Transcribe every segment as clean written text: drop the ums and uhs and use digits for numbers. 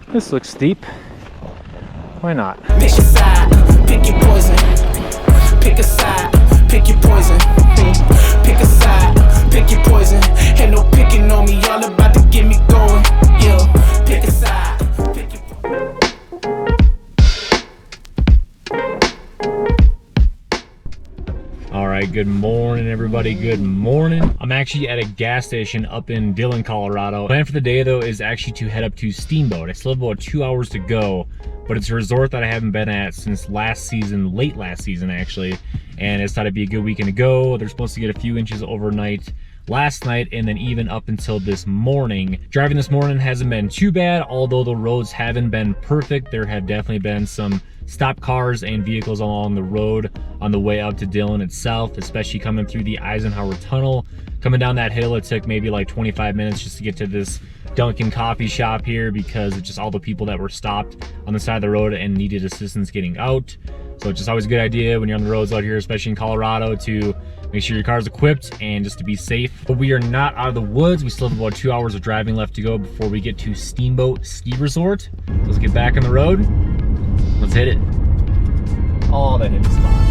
This looks steep. Why not? Pick a side, pick your poison. Pick a side, pick your poison. Pick a side, pick your poison. Ain't no picking on me, y'all about to get me going. Yeah, pick a side, pick your poison. All right, good morning, everybody. Good morning. I'm actually at a gas station up in Dillon, Colorado. Plan for the day, though, is actually to head up to Steamboat. I still have about 2 hours to go, but it's a resort that I haven't been at since last season, late last season, actually. And it's thought it'd be a good weekend to go. They're supposed to get a few inches overnight last night, and then even up until this morning. Driving this morning hasn't been too bad, although the roads haven't been perfect. There have definitely been some stopped cars and vehicles along the road on the way up to Dillon itself, especially coming through the Eisenhower Tunnel. Coming down that hill, it took maybe like 25 minutes just to get to this Dunkin' coffee shop here because of just all the people that were stopped on the side of the road and needed assistance getting out. So it's just always a good idea when you're on the roads out here, especially in Colorado, to make sure your car's equipped and just to be safe. But we are not out of the woods. We still have about 2 hours of driving left to go before we get to Steamboat Ski Resort. So let's get back on the road. Let's hit it. Oh, that hit the spot.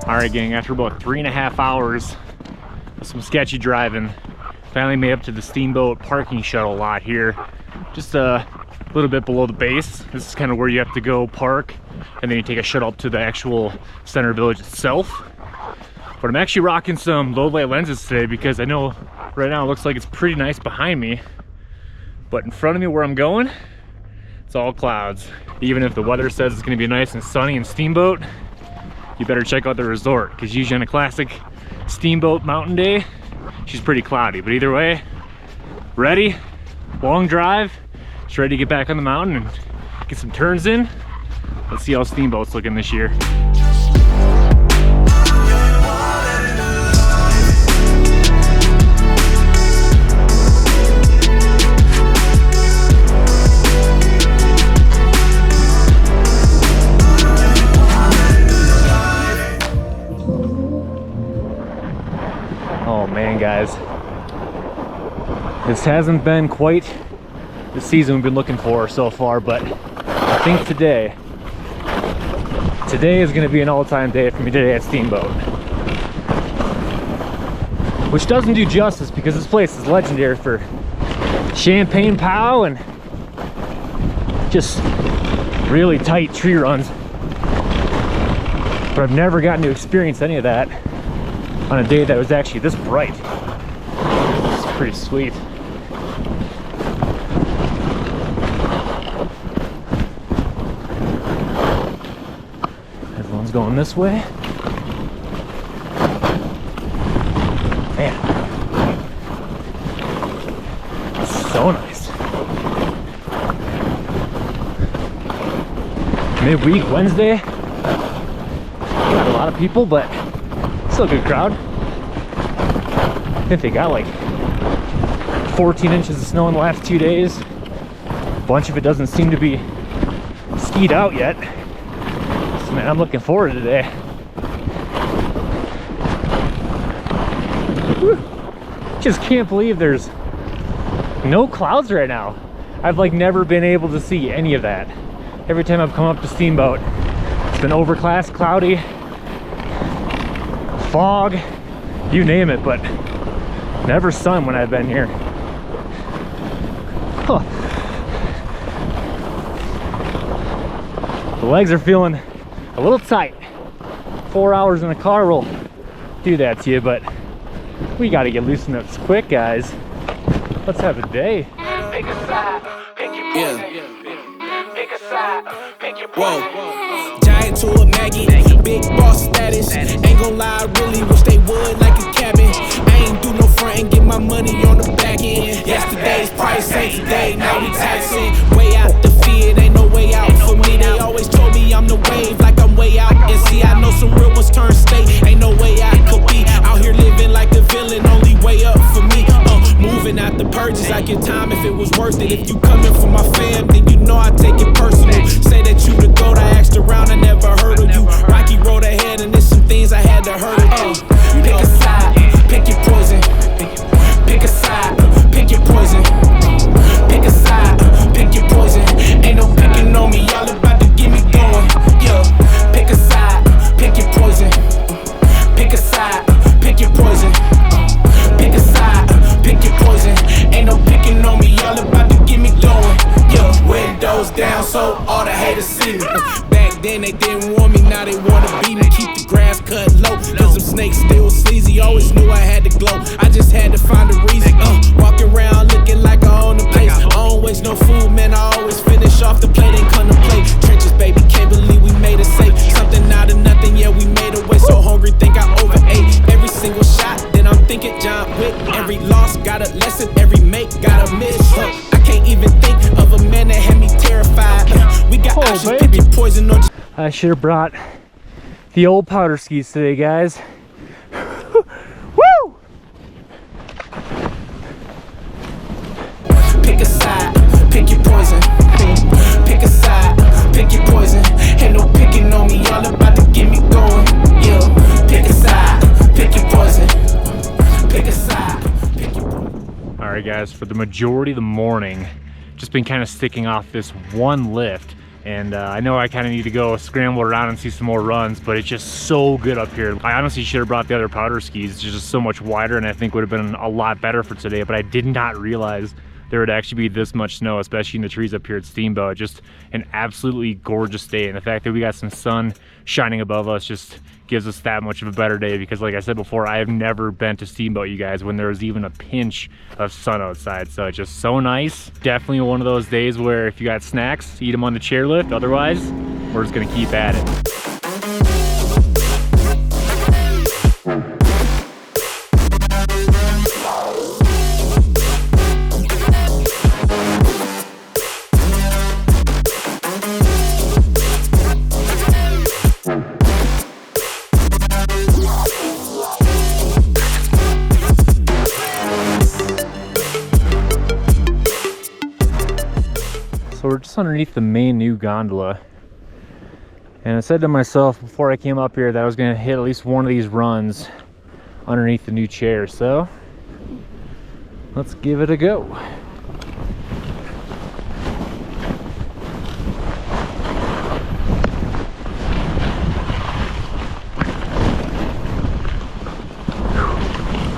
All right, gang, after about 3.5 hours of some sketchy driving, finally made up to the Steamboat parking shuttle lot here. Just a little bit below the base. This is kind of where you have to go park, and then you take a shuttle up to the actual center village itself. But I'm actually rocking some low light lenses today because I know right now it looks like it's pretty nice behind me, but in front of me where I'm going, it's all clouds. Even if the weather says it's gonna be nice and sunny in Steamboat, you better check out the resort, because usually on a classic Steamboat mountain day, she's pretty cloudy. But either way, ready, long drive, just ready to get back on the mountain and get some turns in. Let's see how Steamboat's looking this year. Oh man, guys, this hasn't been quite the season we've been looking for so far, but I think today is going to be an all-time day for me today at Steamboat, which doesn't do justice because this place is legendary for champagne POW and just really tight tree runs, but I've never gotten to experience any of that on a day that was actually this bright. It's pretty sweet. Everyone's going this way. Man, it's so nice. Midweek Wednesday. Not a lot of people, but still a good crowd. I think they got like 14 inches of snow in the last 2 days. A bunch of it doesn't seem to be skied out yet. So man, I'm looking forward to today. Whew. Just can't believe there's no clouds right now. I've like never been able to see any of that. Every time I've come up to Steamboat, it's been overcast, cloudy, fog, you name it, but never sun when I've been here. Huh. The legs are feeling a little tight. 4 hours in a car will do that to you, but we got to get loosened up quick, guys. Let's have a day. Pick a side, pick your poison. Pick a side, pick your poison. Giant to a Maggie, big boss status. Ain't gon' lie, I really wish they would like a cabin. I ain't do no front and get my money on the back end. Yesterday's price ain't today, now we taxing. coming for my fam, then you know I take it personal. Say that you the GOAT, I asked around, I never heard of you. Rocky road ahead, and there's some things I had to hurdle through. Pick a side, pick your poison. Pick a side, pick your poison. Pick a side, pick your poison. Ain't no picking on me, y'all about to get me going. Yeah, pick a side, pick your poison. Pick a side, pick your poison. Pick a side, pick your poison. Ain't no picking on me, y'all about to get me going. Yeah, windows down so all the haters see me. Back then they didn't want me, now they wanna beat me. Keep the grass cut low, cause them snakes still sleazy. Always knew I had to glow, I just had to find a reason. Walk around looking like I own the place. I don't waste no food, man, I always finish off the plate and contemplate. Trenches, baby, can't believe we made it safe. Something out of nothing, yeah, we made a way. So hungry, think I overate. Every single shot, then I'm thinking John Wick. Every loss got a lesson, every make got a miss. I can't even think of a man that had me terrified. We got options, pick your poison or I should have brought the old powder skis today, guys. Woo! Pick a side, pick your poison. Pick a side, pick your poison. Ain't no picking on me, y'all about to get me going. Yeah, pick a side, pick your poison. Pick a side, pick your poison. All right, guys, for the majority of the morning, just been kind of sticking off this one lift. And I know I kind of need to go scramble around and see some more runs, but it's just so good up here. I honestly should have brought the other powder skis. It's just so much wider, and I think would have been a lot better for today, but I did not realize there would actually be this much snow, especially in the trees up here at Steamboat. Just an absolutely gorgeous day, and the fact that we got some sun shining above us just gives us that much of a better day, because like I said before, I have never been to Steamboat, you guys, when there was even a pinch of sun outside. So it's just so nice. Definitely one of those days where if you got snacks, eat them on the chairlift. Otherwise, we're just gonna keep at it. So we're just underneath the main new gondola, and I said to myself before I came up here that I was going to hit at least one of these runs underneath the new chair, so let's give it a go.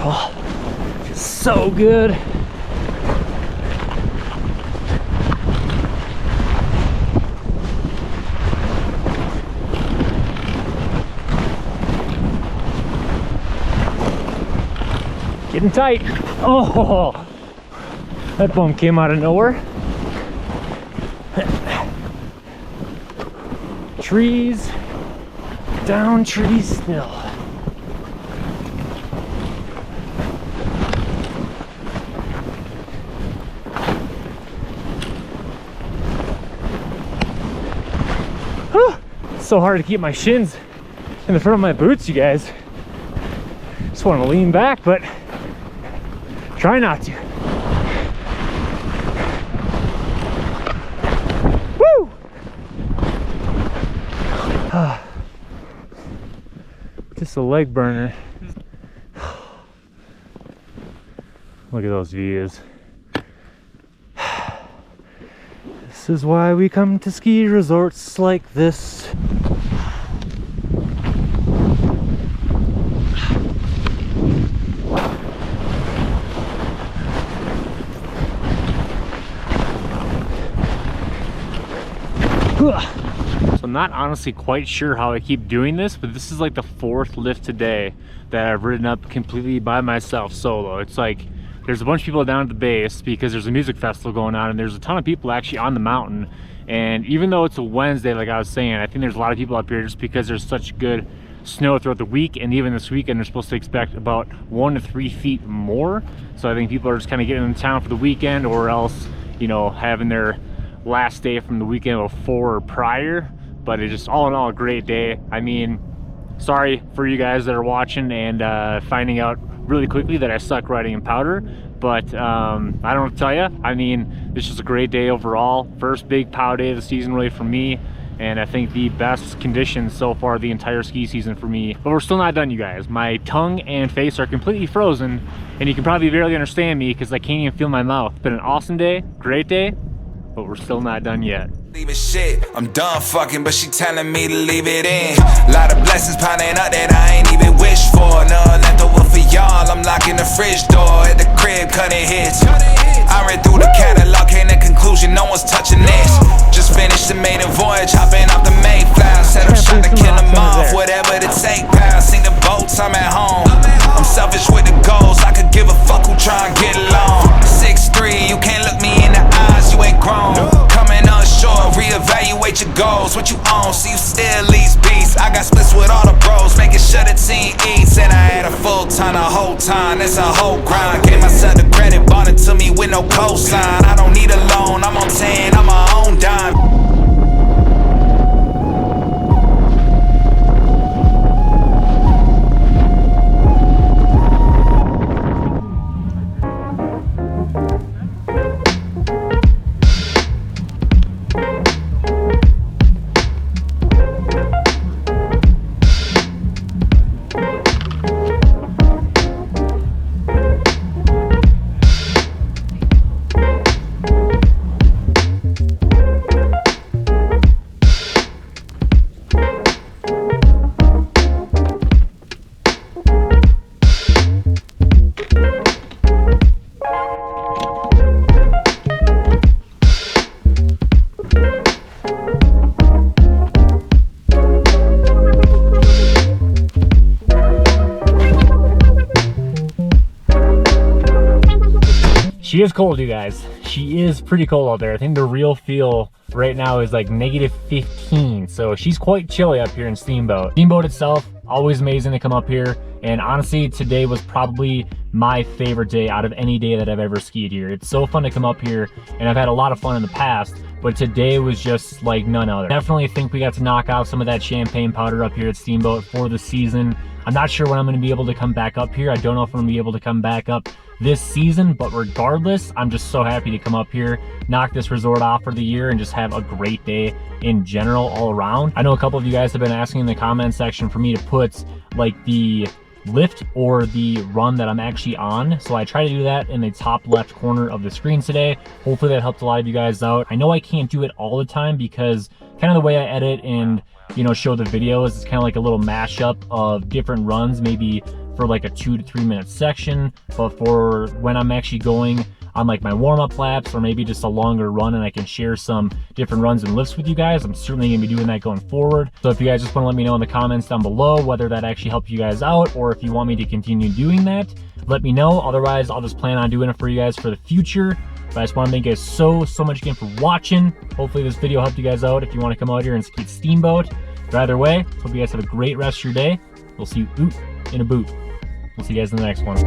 Oh, it's so good. Getting tight. Oh, that bump came out of nowhere. Trees, down trees still. It's so hard to keep my shins in the front of my boots, you guys. Just want to lean back, but try not to. Woo! Just a leg burner. Look at those views. This is why we come to ski resorts like this. So I'm not honestly quite sure how I keep doing this, but this is like the fourth lift today that I've ridden up completely by myself solo. It's like there's a bunch of people down at the base because there's a music festival going on, and there's a ton of people actually on the mountain. And even though it's a Wednesday, like I was saying, I think there's a lot of people up here just because there's such good snow throughout the week, and even this weekend they're supposed to expect about 1 to 3 feet more. So I think people are just kind of getting in town for the weekend, or else, you know, having their last day from the weekend before or prior. But it's just all in all a great day. I mean, sorry for you guys that are watching and finding out really quickly that I suck riding in powder. But I don't know what to tell you. I mean, it's just a great day overall. First big POW day of the season really for me. And I think the best conditions so far the entire ski season for me. But we're still not done, you guys. My tongue and face are completely frozen, and you can probably barely understand me because I can't even feel my mouth. It's been an awesome day, great day, but we're still not done yet. Leaving shit, I'm done fucking, but she telling me to leave it in. Lot of blessings piling up that I ain't even wish for. None left over for y'all, I'm locking the fridge door. At the crib, cutting hits. I read through the catalog, came to conclusion, no one's touching this. Just finished the maiden voyage, hopping off the Mayflower. Set up shot to kill them off, whatever to take power. Seen the boats, I'm at home. I'm selfish with the goals, I could give a fuck who try and get along. 6'3", you can't look me in the eyes, you ain't grown. Coming on shore, reevaluate your goals. What you own, so you still lease beats. I got splits with all the bros, making sure the team eats. And I had a full time the whole time, that's a whole grind. Gave myself the credit, bought it to me with no cosign. I don't need a loan, I'm on 10, I'm my own dime. She is cold, you guys. She is pretty cold out there. I think the real feel right now is like -15. So she's quite chilly up here in Steamboat. Steamboat itself, always amazing to come up here. And honestly, today was probably my favorite day out of any day that I've ever skied here. It's so fun to come up here, and I've had a lot of fun in the past, but today was just like none other. Definitely think we got to knock out some of that champagne powder up here at Steamboat for the season. I'm not sure when I'm going to be able to come back up here. I don't know if I'm going to be able to come back up this season, but regardless, I'm just so happy to come up here, knock this resort off for the year, and just have a great day in general all around. I know a couple of you guys have been asking in the comment section for me to put like the lift or the run that I'm actually on, so I try to do that in the top left corner of the screen today. Hopefully that helped a lot of you guys out. I know I can't do it all the time because kind of the way I edit and, you know, show the videos, it's kind of like a little mashup of different runs, maybe for like a 2 to 3 minute section, but for when I'm actually going on like my warm-up laps or maybe just a longer run and I can share some different runs and lifts with you guys, I'm certainly gonna be doing that going forward. So if you guys just want to let me know in the comments down below whether that actually helped you guys out or if you want me to continue doing that, let me know. Otherwise, I'll just plan on doing it for you guys for the future. But I just want to thank you guys so much again for watching. Hopefully this video helped you guys out if you want to come out here and ski Steamboat. But either way, hope you guys have a great rest of your day. We'll see you in a boot. We'll see you guys in the next one.